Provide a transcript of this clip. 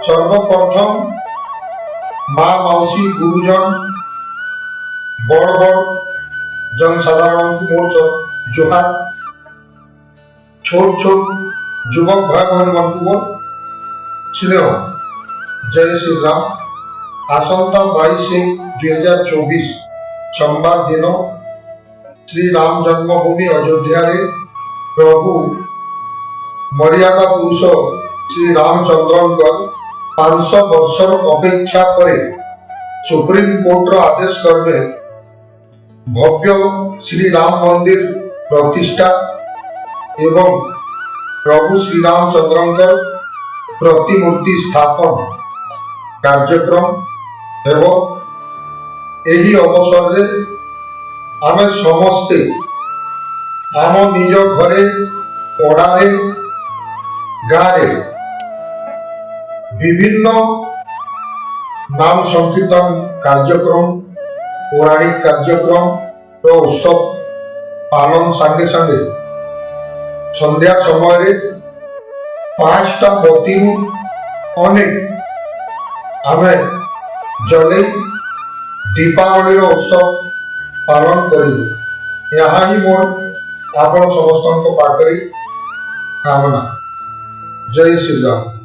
सर्वप्रथम माँ माउसी गुरुजन बड़ बड़ जनसाधारण को मोर जोहार। छोट छोट युवक भाई बहन मन को मोर स्नेह जय श्री राम। आसंता 22/1/2024 सोमवार दिन श्री राम जन्मभूमि अयोध्या रे प्रभु मर्यादा पुरुष श्री रामचंद्र 500 वर्षर अपेक्षा पर सुप्रीम कोर्ट आदेश क्रमे भव्य श्री राम मंदिर प्रतिष्ठा एवं प्रभु श्री रामचंद्र प्रतिमूर्ति स्थापन कार्यक्रम एवं यही अवसर रे आमे समस्ते आम निज घरे पड़ारे गाँव विभिन्न नाम संकीर्तन कार्यक्रम पौराणिक कार्यक्रम उत्सव पालन संगे संगे संध्या समय 5टा बती अनेक आमे जले दीपावली उत्सव पालन करूँ। यहाँ ही मोर आपण समस्त पाखरे कामना। जय श्री राम।